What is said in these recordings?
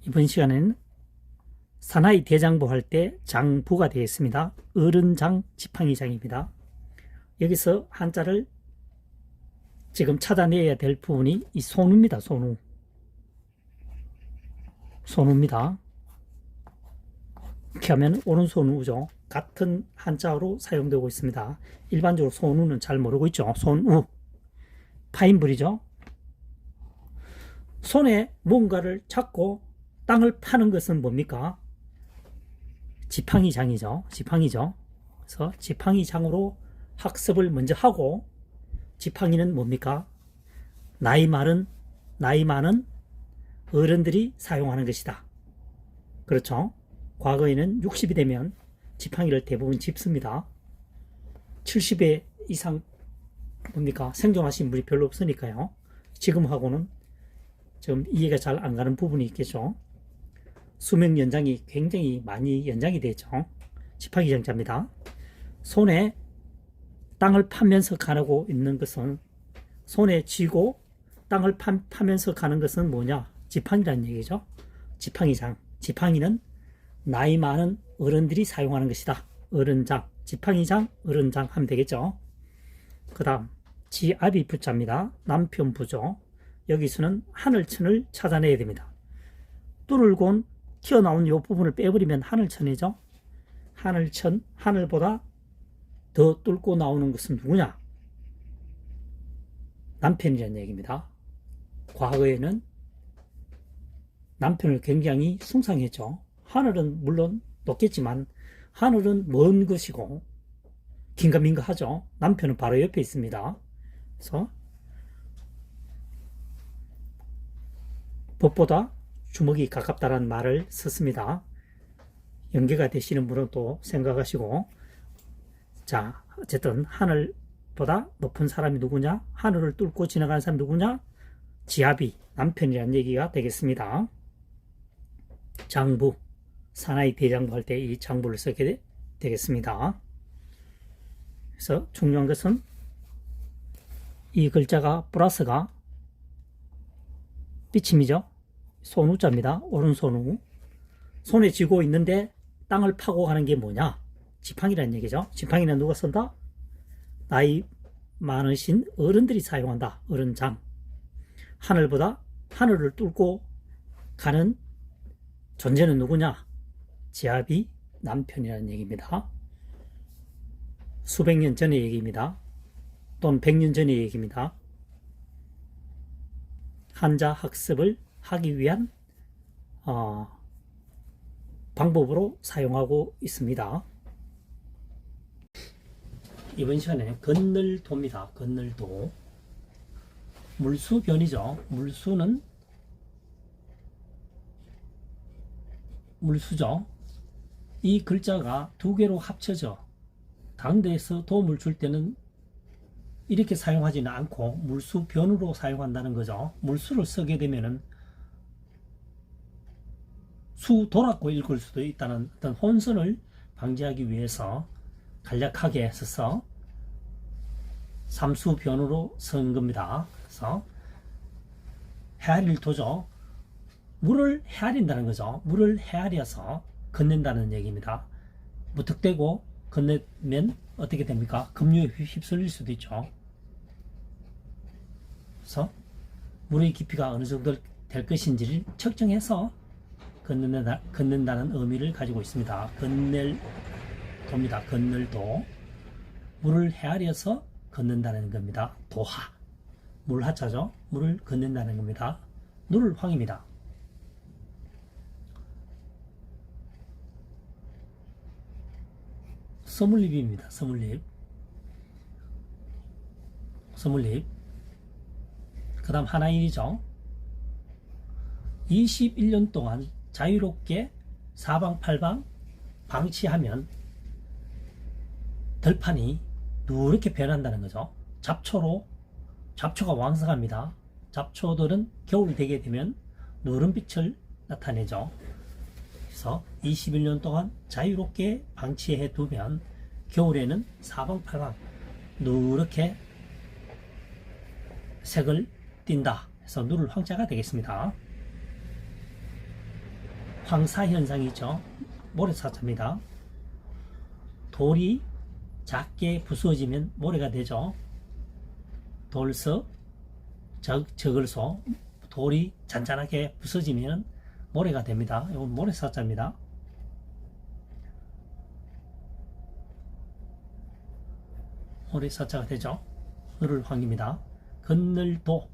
이번 시간에는 사나이 대장부 할 때 장부가 되겠습니다. 어른장 지팡이장입니다. 여기서 한자를 지금 찾아내야 될 부분이 이 손우입니다. 손우입니다. 이렇게 하면 오른손 우죠. 같은 한자어로 사용되고 있습니다. 일반적으로 손우는 잘 모르고 있죠. 손우 파인불이죠. 손에 뭔가를 잡고 땅을 파는 것은 뭡니까? 지팡이장이죠. 그래서 지팡이장으로 학습을 먼저 하고, 지팡이는 뭡니까? 나이 많은 어른들이 사용하는 것이다. 그렇죠? 과거에는 60이 되면 지팡이를 대부분 짚습니다. 70회 이상 뭡니까? 생존하신 분이 별로 없으니까요. 지금하고는 좀 이해가 잘 안 가는 부분이 있겠죠. 수명 연장이 굉장히 많이 연장이 되죠. 지팡이 장자입니다. 손에 땅을 파면서 가고 있는 것은, 손에 쥐고 땅을 파면서 가는 것은 뭐냐? 지팡이라는 얘기죠. 지팡이장. 지팡이는 나이 많은 어른들이 사용하는 것이다. 어른장. 지팡이장, 어른장 하면 되겠죠. 그 다음 지압이 부자입니다. 남편부죠. 여기서는 하늘천을 찾아내야 됩니다. 뚫을곤 튀어나온 이 부분을 빼버리면 하늘천이죠. 하늘천, 하늘보다 더 뚫고 나오는 것은 누구냐? 남편이라는 얘기입니다. 과거에는 남편을 굉장히 숭상했죠. 하늘은 물론 높겠지만 하늘은 먼 것이고 긴가민가 하죠. 남편은 바로 옆에 있습니다. 그래서 법보다 주먹이 가깝다는 말을 썼습니다. 연계가 되시는 분은 또 생각하시고, 자, 어쨌든 하늘보다 높은 사람이 누구냐? 하늘을 뚫고 지나가는 사람이 누구냐? 지압이 남편이라는 얘기가 되겠습니다. 장부, 사나이 대장부 할 때 이 장부를 쓰게 되겠습니다. 그래서 중요한 것은 이 글자가 플러스가 삐침이죠. 손우자입니다. 오른손우. 손에 쥐고 있는데 땅을 파고 가는 게 뭐냐? 지팡이라는 얘기죠. 지팡이는 누가 쓴다? 나이 많으신 어른들이 사용한다. 어른장. 하늘보다 하늘을 뚫고 가는 존재는 누구냐? 지압이 남편이라는 얘기입니다. 수백 년 전의 얘기입니다. 또는 100년 전의 얘기입니다. 한자 학습을 하기 위한 방법으로 사용하고 있습니다. 이번 시간에 건널도입니다. 건널도. 물수변이죠. 물수죠. 이 글자가 두 개로 합쳐져 다른 데에서 도움을 줄 때는 이렇게 사용하지는 않고 물수변으로 사용한다는 거죠. 물수를 쓰게 되면은 수 돌았고 읽을 수도 있다는 어떤 혼선을 방지하기 위해서 간략하게 써서 삼수변으로 쓴 겁니다. 그래서 헤아릴 도죠. 물을 헤아린다는 거죠. 물을 헤아려서 건넨다는 얘기입니다. 무턱대고 건네면 어떻게 됩니까? 급류에 휩쓸릴 수도 있죠. 그래서 물의 깊이가 어느 정도 될 것인지를 측정해서 건넨다는 의미를 가지고 있습니다. 건널도입니다. 건널도. 물을 헤아려서 건넌다는 겁니다. 도하. 물하자죠. 물을 건넨다는 겁니다. 누를황입니다. 서물립입니다. 서물립. 그 다음 하나인이죠. 21년 동안 자유롭게 사방팔방 방치하면 들판이 누렇게 변한다는 거죠. 잡초가 왕성합니다. 잡초들은 겨울이 되게 되면 누른빛을 나타내죠. 그래서 21년 동안 자유롭게 방치해 두면 겨울에는 사방팔방 누렇게 색을 띈다. 그래서 누를 황자가 되겠습니다. 황사 현상이죠. 모래사자입니다. 돌이 작게 부수어지면 모래가 되죠. 돌석, 적을소, 돌이 잔잔하게 부서지면 모래가 됩니다. 이건 모래사자입니다. 모래사자가 되죠. 을을 황입니다. 건널도,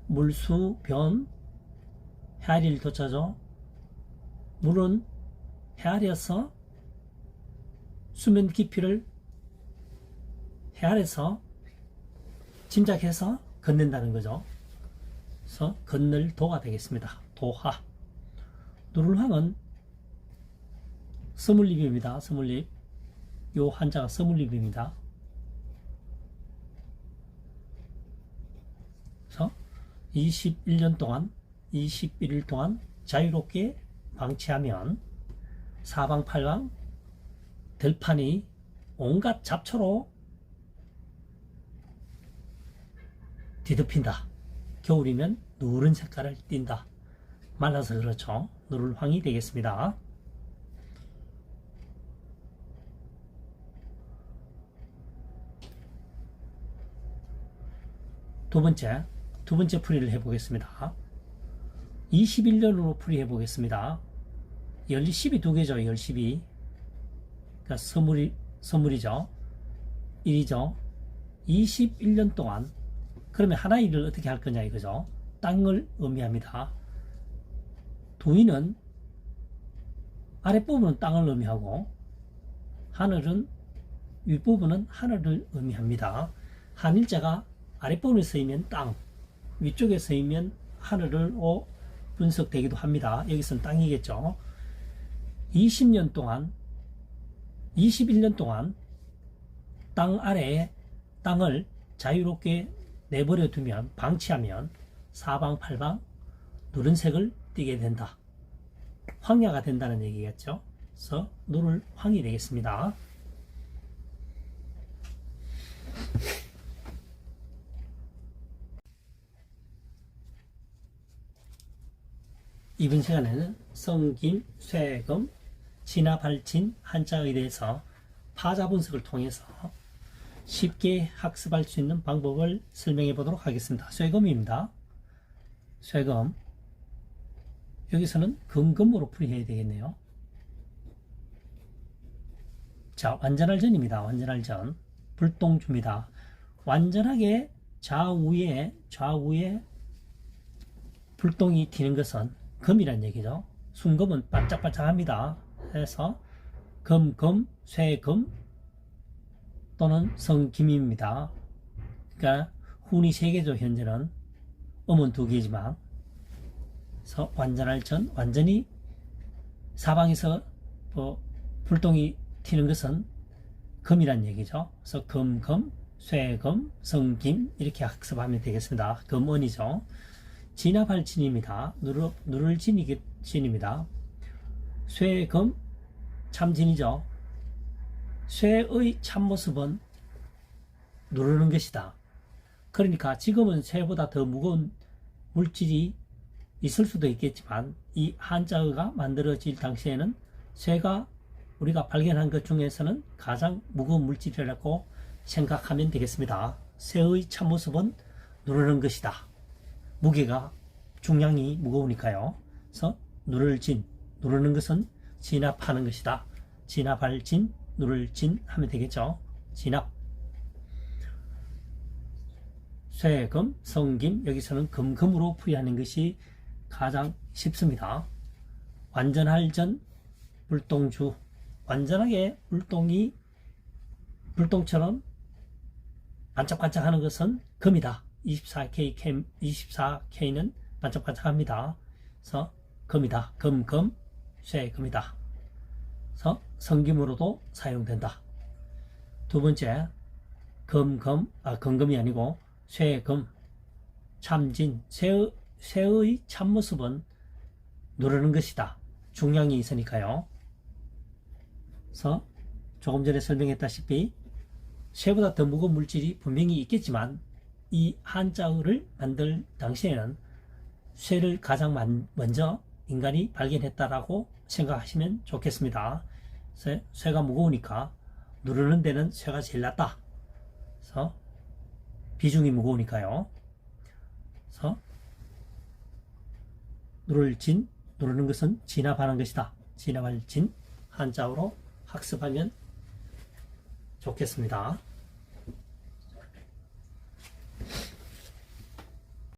물수, 변, 헤아릴 도자죠. 물은 헤아려서 수면 깊이를 헤아려서 짐작해서 건넨다는 거죠. 그래서 건널도가 되겠습니다. 도하. 누를황은 서물립입니다. 서물립. 요 한자가 서물립입니다. 그래서 21년 동안 21일 동안 자유롭게 방치하면 사방팔방 들판이 온갖 잡초로 뒤덮인다. 겨울이면 누런 색깔을 띈다. 말라서 그렇죠. 누를황이 되겠습니다. 두 번째 풀이를 해보겠습니다. 21년으로 풀이해 보겠습니다. 열십이 두 개죠. 열십이. 그러니까 서물이죠. 1이죠. 21년 동안. 그러면 하나의 일을 어떻게 할 거냐 이거죠. 땅을 의미합니다. 두이는 아랫부분은 땅을 의미하고 하늘은 윗부분은 하늘을 의미합니다. 한일자가 아랫부분에 쓰이면 땅, 위쪽에 쓰이면 하늘로 분석되기도 합니다. 여기서는 땅이겠죠. 20년 동안 21년 동안 땅 아래에 땅을 자유롭게 내버려 두면, 방치하면 사방팔방 누른색을 띠게 된다. 황야가 된다는 얘기겠죠. 그래서 누를 황이 되겠습니다. 이번 시간에는 성김, 쇠금, 진화, 발진, 한자에 대해서 파자 분석을 통해서 쉽게 학습할 수 있는 방법을 설명해 보도록 하겠습니다. 쇠금입니다. 쇠금. 여기서는 금금으로 풀이해야 되겠네요. 자, 완전할 전입니다. 완전할 전. 불동주입니다. 완전하게 좌우에 불똥이 튀는 것은 금이란 얘기죠. 순금은 반짝반짝합니다. 해서 금, 쇠금 또는 성김입니다. 그러니까 훈이 3개죠. 현재는 음은 2개지만. 그래서 완전할 전, 완전히 사방에서 불똥이 튀는 것은 금이란 얘기죠. 그래서 금, 쇠금, 성김 이렇게 학습하면 되겠습니다. 금은이죠. 진화발진입니다. 누를 진입니다. 쇠금 참진이죠. 쇠의 참모습은 누르는 것이다. 그러니까 지금은 쇠보다 더 무거운 물질이 있을 수도 있겠지만 이 한자어가 만들어질 당시에는 쇠가 우리가 발견한 것 중에서는 가장 무거운 물질이라고 생각하면 되겠습니다. 쇠의 참모습은 누르는 것이다. 무게가 중량이 무거우니까요. 그래서 누르는 것은 진압하는 것이다. 진압할진, 누를진 하면 되겠죠. 진압. 쇠금, 성김, 여기서는 금금으로 풀이하는 것이 가장 쉽습니다. 완전할 전, 불똥주. 완전하게 불똥처럼 반짝반짝하는 것은 금이다. 24K는 반짝반짝합니다. 그래서 금이다. 금, 쇠금이다. 그래서 성김으로도 사용된다. 두 번째, 금금이 아니고 쇠금, 참진, 쇠의 참모습은 누르는 것이다. 중량이 있으니까요. 그래서 조금 전에 설명했다시피 쇠보다 더 무거운 물질이 분명히 있겠지만 이 한자어를 만들 당시에는 쇠를 가장 먼저 인간이 발견했다라고 생각하시면 좋겠습니다. 쇠가 무거우니까 누르는 데는 쇠가 제일 낫다. 그래서 비중이 무거우니까요. 그래서 누르는 것은 진압하는 것이다. 진압할 진, 한자어로 학습하면 좋겠습니다.